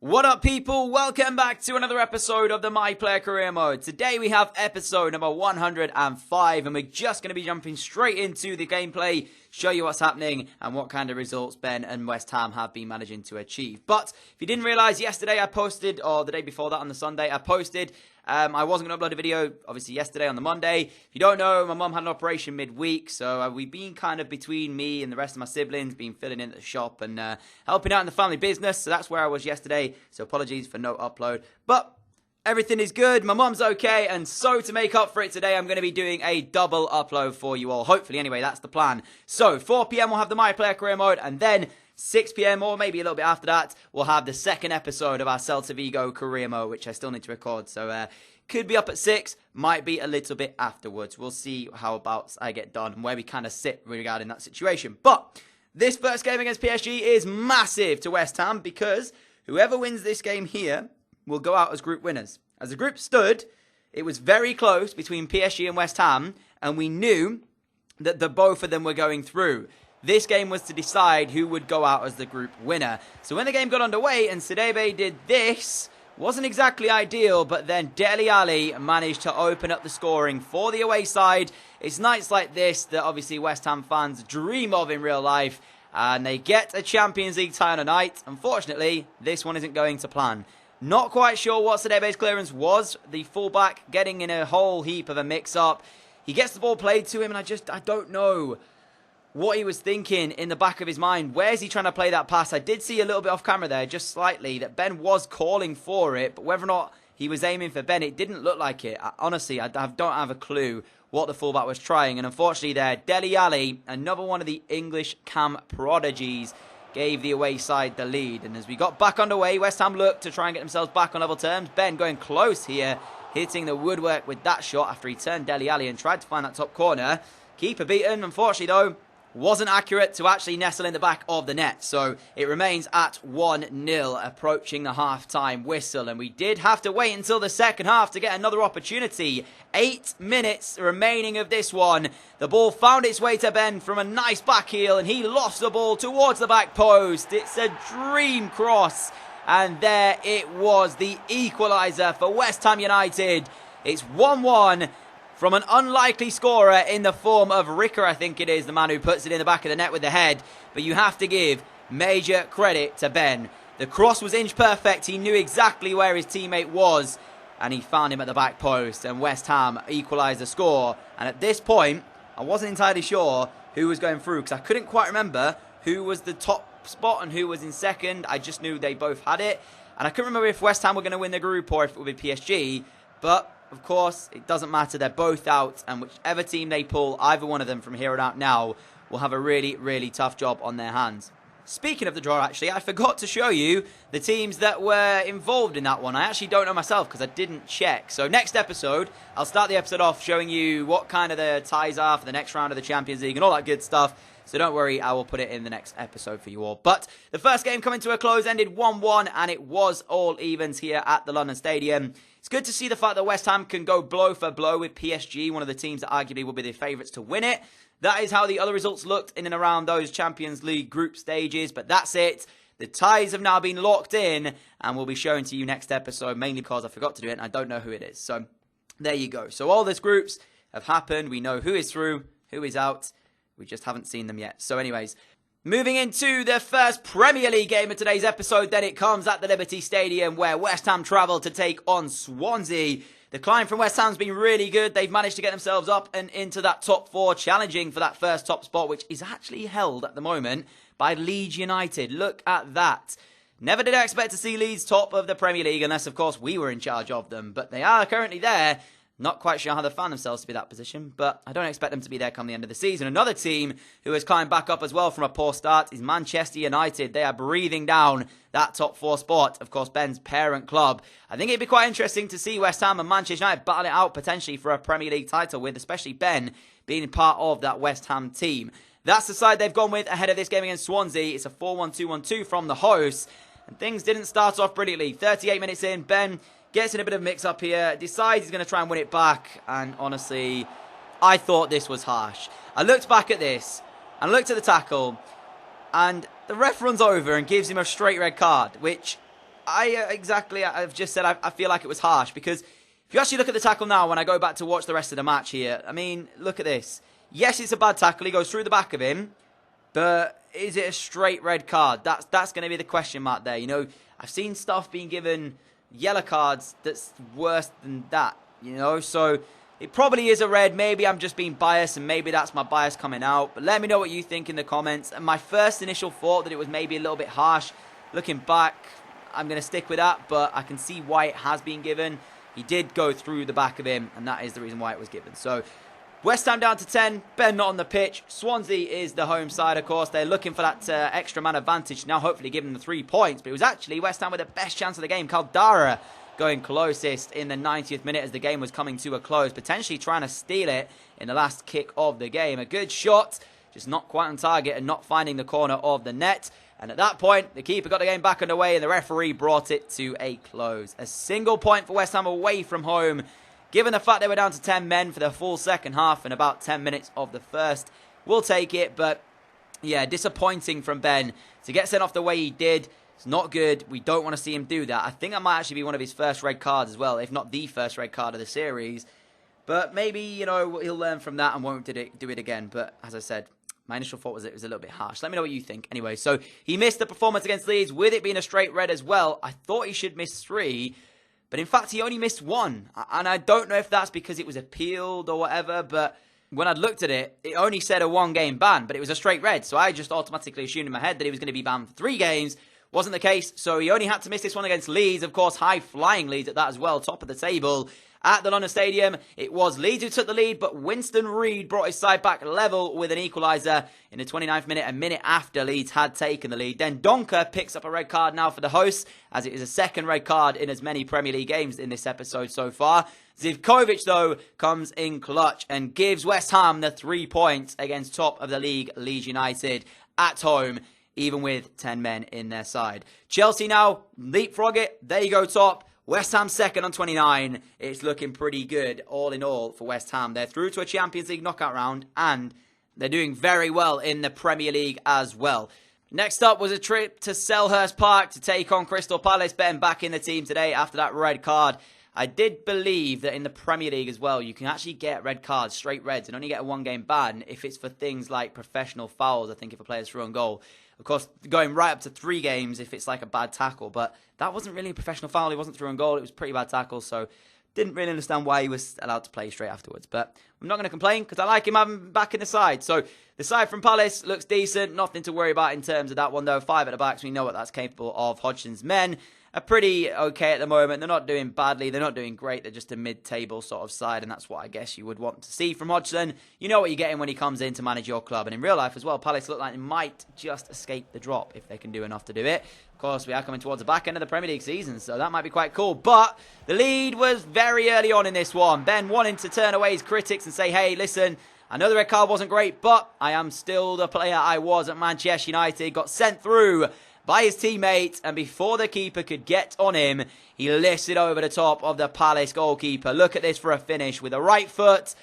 What up, people? Welcome back to another episode of the My Player Career Mode. Today we have episode number 105, and we're just going to be jumping straight into the gameplay, show you what's happening and what kind of results Ben and West Ham have been managing to achieve. But if you didn't realise, yesterday I posted, or the day before that on the Sunday, I posted, I wasn't going to upload a video, obviously yesterday on the Monday. If you don't know, my mum had an operation midweek, so we've been kind of between me and the rest of my siblings, been filling in at the shop and helping out in the family business, so that's where I was yesterday, so apologies for no upload. But everything is good, my mum's okay, and so to make up for it today, I'm going to be doing a double upload for you all. Hopefully, anyway, that's the plan. So, 4 PM we'll have the My Player Career Mode, and then 6 PM or maybe a little bit after that, we'll have the second episode of our Celta Vigo Career Mode, which I still need to record. So, could be up at 6, might be a little bit afterwards. We'll see how about I get done and where we kind of sit regarding that situation. But this first game against PSG is massive to West Ham because whoever wins this game here will go out as group winners. As the group stood, it was very close between PSG and West Ham, and we knew that both of them were going through. This game was to decide who would go out as the group winner. So when the game got underway and Sidebe did this, wasn't exactly ideal, but then Dele Alli managed to open up the scoring for the away side. It's nights like this that obviously West Ham fans dream of in real life, and they get a Champions League tie on a night. Unfortunately, this one isn't going to plan. Not quite sure what Sidebe's clearance was. The fullback getting in a whole heap of a mix-up. He gets the ball played to him, and I don't know what he was thinking in the back of his mind. Where's he trying to play that pass? I did see a little bit off camera there, just slightly, that Ben was calling for it, but whether or not he was aiming for Ben, it didn't look like it. Honestly, I don't have a clue what the fullback was trying, and unfortunately there, Dele Alli, another one of the English cam prodigies, gave the away side the lead. And as we got back underway, West Ham looked to try and get themselves back on level terms. Ben going close here, hitting the woodwork with that shot after he turned Dele Alli and tried to find that top corner. Keeper beaten, unfortunately though, wasn't accurate to actually nestle in the back of the net. So it remains at 1-0, approaching the half-time whistle. And we did have to wait until the second half to get another opportunity. 8 minutes remaining of this one. The ball found its way to Ben from a nice back heel, and he lost the ball towards the back post. It's a dream cross. And there it was, the equaliser for West Ham United. It's 1-1. From an unlikely scorer in the form of Ricker, I think it is, the man who puts it in the back of the net with the head. But you have to give major credit to Ben. The cross was inch perfect. He knew exactly where his teammate was, and he found him at the back post. And West Ham equalised the score. And at this point, I wasn't entirely sure who was going through, because I couldn't quite remember who was the top spot and who was in second. I just knew they both had it. And I couldn't remember if West Ham were going to win the group or if it would be PSG. But of course, it doesn't matter. They're both out, and whichever team they pull, either one of them from here on out now, will have a really, really tough job on their hands. Speaking of the draw, actually, I forgot to show you the teams that were involved in that one. I actually don't know myself because I didn't check. So next episode, I'll start the episode off showing you what kind of the ties are for the next round of the Champions League and all that good stuff. So don't worry, I will put it in the next episode for you all. But the first game coming to a close ended 1-1, and it was all evens here at the London Stadium. It's good to see the fact that West Ham can go blow for blow with PSG, one of the teams that arguably will be the favourites to win it. That is how the other results looked in and around those Champions League group stages, but that's it. The ties have now been locked in, and we'll be showing to you next episode, mainly because I forgot to do it and I don't know who it is. So there you go. So all these groups have happened. We know who is through, who is out. We just haven't seen them yet. So anyways, moving into the first Premier League game of today's episode, then it comes at the Liberty Stadium where West Ham travel to take on Swansea. The climb from West Ham's been really good. They've managed to get themselves up and into that top 4, challenging for that first top spot, which is actually held at the moment by Leeds United. Look at that. Never did I expect to see Leeds top of the Premier League unless, of course, we were in charge of them. But they are currently there. Not quite sure how they found themselves to be that position, but I don't expect them to be there come the end of the season. Another team who has climbed back up as well from a poor start is Manchester United. They are breathing down that top 4 spot, of course, Ben's parent club. I think it'd be quite interesting to see West Ham and Manchester United battle it out potentially for a Premier League title, with especially Ben being part of that West Ham team. That's the side they've gone with ahead of this game against Swansea. It's a 4-1-2-1-2 from the hosts, and things didn't start off brilliantly. 38 minutes in, Ben gets in a bit of a mix-up here, decides he's going to try and win it back, and honestly, I thought this was harsh. I looked back at this, and looked at the tackle, and the ref runs over and gives him a straight red card, which I've just said I feel like it was harsh, because if you actually look at the tackle now, when I go back to watch the rest of the match here, I mean, look at this. Yes, it's a bad tackle. He goes through the back of him, but is it a straight red card? That's going to be the question mark there. You know, I've seen stuff being given yellow cards that's worse than that, you know, so it probably is a red. Maybe I'm just being biased, and maybe that's my bias coming out, but let me know what you think in the comments. And my first initial thought that it was maybe a little bit harsh, looking back, I'm going to stick with that, but I can see why it has been given. He did go through the back of him, and that is the reason why it was given. So West Ham down to 10, Ben not on the pitch. Swansea is the home side, of course. They're looking for that extra man advantage, now hopefully giving them the 3 points. But it was actually West Ham with the best chance of the game. Caldara going closest in the 90th minute as the game was coming to a close, potentially trying to steal it in the last kick of the game. A good shot, just not quite on target and not finding the corner of the net. And at that point, the keeper got the game back underway and the referee brought it to a close. A single point for West Ham away from home, given the fact they were down to 10 men for the full second half and about 10 minutes of the first. We'll take it, but yeah, disappointing from Ben to get sent off the way he did. It's not good. We don't want to see him do that. I think that might actually be one of his first red cards as well, if not the first red card of the series. But maybe, you know, he'll learn from that and won't do it again. But as I said, my initial thought was it was a little bit harsh. Let me know what you think. Anyway, so he missed the performance against Leeds, with it being a straight red as well. I thought he should miss 3, but in fact, he only missed 1. And I don't know if that's because it was appealed or whatever, but when I'd looked at it, it only said a 1-game ban, but it was a straight red. So I just automatically assumed in my head that he was going to be banned for 3 games. Wasn't the case, so he only had to miss this one against Leeds. Of course, high-flying Leeds at that as well, top of the table. At the London Stadium, it was Leeds who took the lead, but Winston Reid brought his side back level with an equaliser in the 29th minute, a minute after Leeds had taken the lead. Then Donker picks up a red card now for the hosts, as it is a second red card in as many Premier League games in this episode so far. Zivkovic, though, comes in clutch and gives West Ham the 3 points against top of the league, Leeds United, at home, even with 10 men in their side. Chelsea now leapfrog it. There you go, top. West Ham second on 29. It's looking pretty good, all in all, for West Ham. They're through to a Champions League knockout round, and they're doing very well in the Premier League as well. Next up was a trip to Selhurst Park to take on Crystal Palace. Ben back in the team today after that red card. I did believe that in the Premier League as well, you can actually get red cards, straight reds, and only get a 1-game ban if it's for things like professional fouls, I think, if a player's through on goal. Of course, going right up to 3 games if it's like a bad tackle, but that wasn't really a professional foul. He wasn't through on goal. It was a pretty bad tackle, so didn't really understand why he was allowed to play straight afterwards. But I'm not going to complain because I like him having back in the side. So the side from Palace looks decent. Nothing to worry about in terms of that one, though. 5 at the back, so we know what that's capable of. Hodgson's men are pretty okay at the moment. They're not doing badly. They're not doing great. They're just a mid-table sort of side, and that's what I guess you would want to see from Hodgson. You know what you're getting when he comes in to manage your club. And in real life as well, Palace look like they might just escape the drop if they can do enough to do it. Of course, we are coming towards the back end of the Premier League season, so that might be quite cool. But the lead was very early on in this one. Ben wanting to turn away his critics and say, hey, listen, I know the red card wasn't great, but I am still the player I was at Manchester United. Got sent through by his teammate, and before the keeper could get on him, he lifts it over the top of the Palace goalkeeper. Look at this for a finish with a right foot,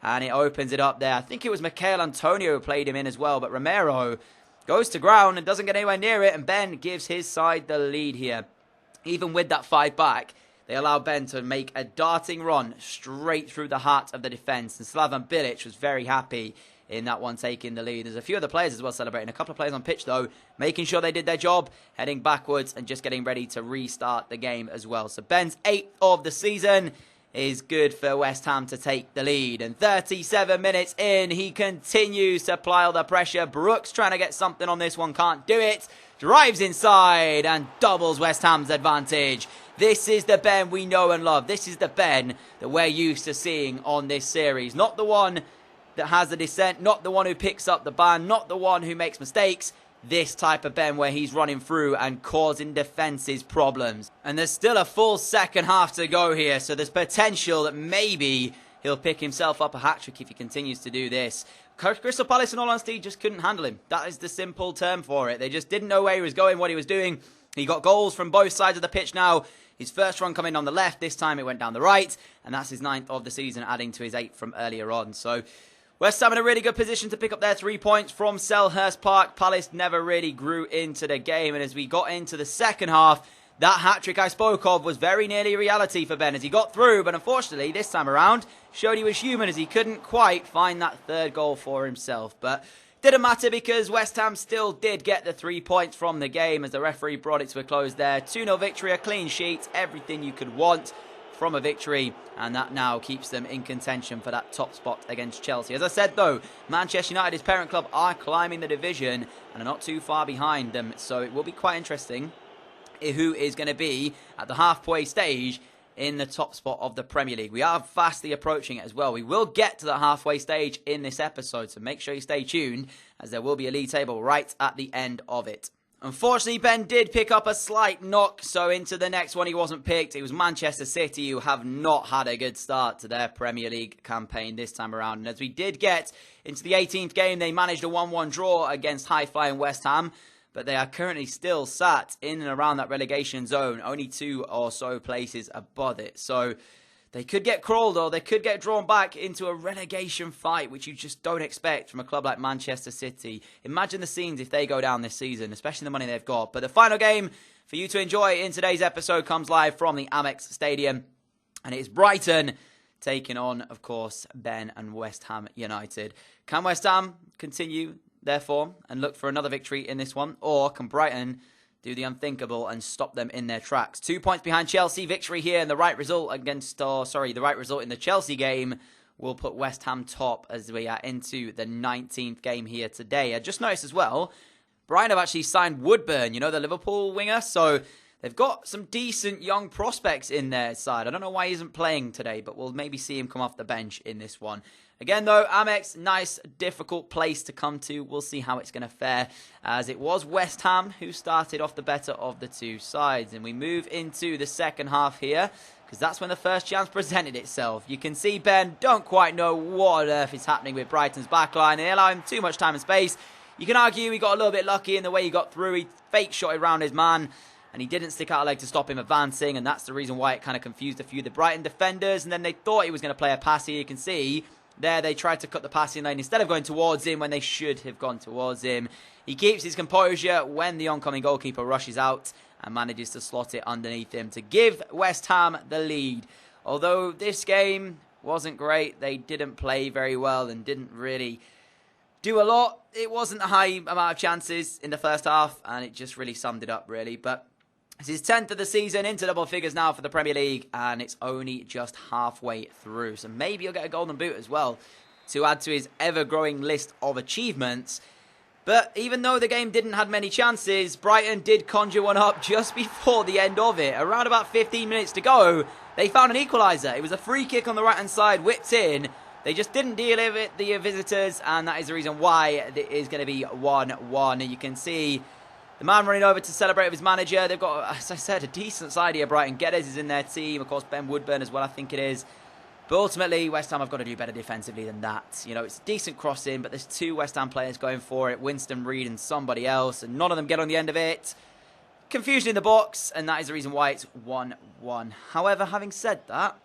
and it opens it up there. I think it was Michael Antonio who played him in as well, but Romero goes to ground and doesn't get anywhere near it, and Ben gives his side the lead here. Even with that 5 back, they allow Ben to make a darting run straight through the heart of the defence, and Slaven Bilic was very happy in that one, taking the lead. There's a few other players as well celebrating. A couple of players on pitch, though, making sure they did their job, heading backwards and just getting ready to restart the game as well. So Ben's 8th of the season is good for West Ham to take the lead. And 37 minutes in, he continues to apply the pressure. Brooks trying to get something on this one, can't do it. Drives inside and doubles West Ham's advantage. This is the Ben we know and love. This is the Ben that we're used to seeing on this series. Not the one that has the descent, not the one who picks up the ban, not the one who makes mistakes. This type of Ben where he's running through and causing defences problems. And there's still a full second half to go here, so there's potential that maybe he'll pick himself up a hat-trick if he continues to do this. Crystal Palace, in all honesty, just couldn't handle him. That is the simple term for it. They just didn't know where he was going, what he was doing. He got goals from both sides of the pitch now. His first run coming on the left, this time it went down the right, and that's his 9th of the season, adding to his 8th from earlier on. So West Ham in a really good position to pick up their 3 points from Selhurst Park. Palace never really grew into the game, and as we got into the second half, That hat-trick I spoke of was very nearly reality for Ben as he got through, but unfortunately this time around showed he was human as he couldn't quite find that third goal for himself. But didn't matter because West Ham still did get the 3 points from the game as the referee brought it to a close there. 2-0 victory, a clean sheet, everything you could want from a victory, and that now keeps them in contention for that top spot against Chelsea. As I said though, Manchester United, his parent club, are climbing the division and are not too far behind them, so it will be quite interesting who is going to be at the halfway stage in the top spot of the Premier League. We are fastly approaching it as well. We will get to the halfway stage in this episode, so make sure you stay tuned as there will be a league table right at the end of it. Unfortunately, Ben did pick up a slight knock, so into the next one he wasn't picked. It was Manchester City, who have not had a good start to their Premier League campaign this time around. And as we did get into the 18th game, they managed a 1-1 draw against high-flying West Ham, but they are currently still sat in and around that relegation zone, only 2 or so places above it. So they could get crawled or they could get drawn back into a relegation fight, which you just don't expect from a club like Manchester City. Imagine the scenes if they go down this season, especially the money they've got. But the final game for you to enjoy in today's episode comes live from the Amex Stadium, and it is Brighton taking on, of course, Ben and West Ham United. Can West Ham continue their form and look for another victory in this one, or can Brighton do the unthinkable and stop them in their tracks? 2 points behind Chelsea. Victory here and the right result the right result in the Chelsea game will put West Ham top as we are into the 19th game here today. I just noticed as well, Brighton have actually signed Woodburn, the Liverpool winger, so they've got some decent young prospects in their side. I don't know why he isn't playing today, but we'll maybe see him come off the bench in this one. Again, though, Amex, nice, difficult place to come to. We'll see how it's going to fare, as it was West Ham who started off the better of the two sides. And we move into the second half here, because that's when the first chance presented itself. You can see Ben don't quite know what on earth is happening with Brighton's backline. They allow him too much time and space. You can argue he got a little bit lucky in the way he got through. He fake shot around his man, and he didn't stick out a leg to stop him advancing, and that's the reason why it kind of confused a few of the Brighton defenders. And then they thought he was going to play a pass here. You can see there they tried to cut the passing lane instead of going towards him when they should have gone towards him. He keeps his composure when the oncoming goalkeeper rushes out and manages to slot it underneath him to give West Ham the lead. Although this game wasn't great, they didn't play very well and didn't really do a lot. It wasn't a high amount of chances in the first half, and it just really summed it up, really. But this is 10th of the season, into double figures now for the Premier League, and it's only just halfway through. So maybe he'll get a golden boot as well to add to his ever-growing list of achievements. But even though the game didn't have many chances, Brighton did conjure one up just before the end of it. Around about 15 minutes to go, they found an equaliser. It was a free kick on the right-hand side, whipped in. They just didn't deal with it, the visitors, and that is the reason why it is going to be 1-1. You can see the man running over to celebrate with his manager. They've got, as I said, a decent side here. Brighton. Geddes is in their team. Of course, Ben Woodburn as well, I think it is. But ultimately, West Ham have got to do better defensively than that. It's a decent crossing, but there's 2 West Ham players going for it. Winston Reid and somebody else, and none of them get on the end of it. Confusion in the box, and that is the reason why it's 1-1. However, having said that,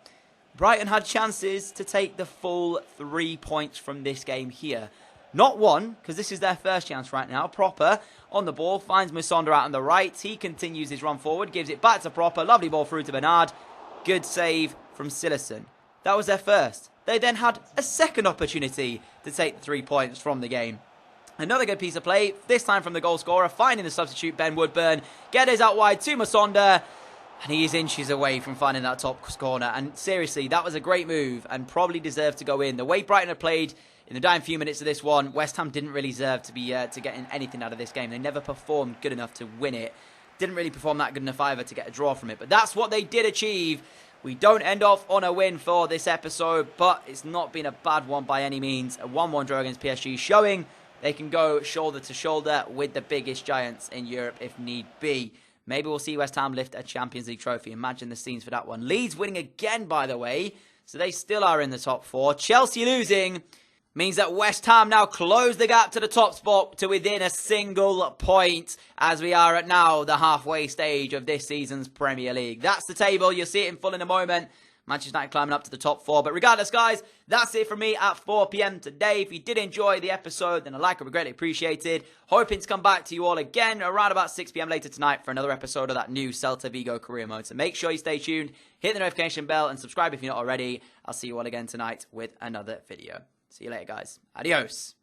Brighton had chances to take the full 3 points from this game here. Not one, because this is their first chance right now. Proper on the ball, finds Musonda out on the right. He continues his run forward, gives it back to Proper. Lovely ball through to Bernard. Good save from Sillison. That was their first. They then had a second opportunity to take the 3 points from the game. Another good piece of play, this time from the goal scorer, finding the substitute Ben Woodburn. Geddes out wide to Musonda, and he is inches away from finding that top corner. And seriously, that was a great move and probably deserved to go in. The way Brighton had played in the dying few minutes of this one, West Ham didn't really deserve to be to get anything out of this game. They never performed good enough to win it. Didn't really perform that good enough either to get a draw from it. But that's what they did achieve. We don't end off on a win for this episode, but it's not been a bad one by any means. A 1-1 draw against PSG, showing they can go shoulder to shoulder with the biggest giants in Europe if need be. Maybe we'll see West Ham lift a Champions League trophy. Imagine the scenes for that one. Leeds winning again, by the way, so they still are in the top 4. Chelsea losing means that West Ham now close the gap to the top spot to within a single point, as we are at now the halfway stage of this season's Premier League. That's the table. You'll see it in full in a moment. Manchester United climbing up to the top 4. But regardless, guys, that's it from me at 4 p.m. today. If you did enjoy the episode, then a like would be greatly appreciated. Hoping to come back to you all again around about 6 p.m. later tonight for another episode of that new Celta Vigo career mode. So make sure you stay tuned, hit the notification bell, and subscribe if you're not already. I'll see you all again tonight with another video. See you later, guys. Adios.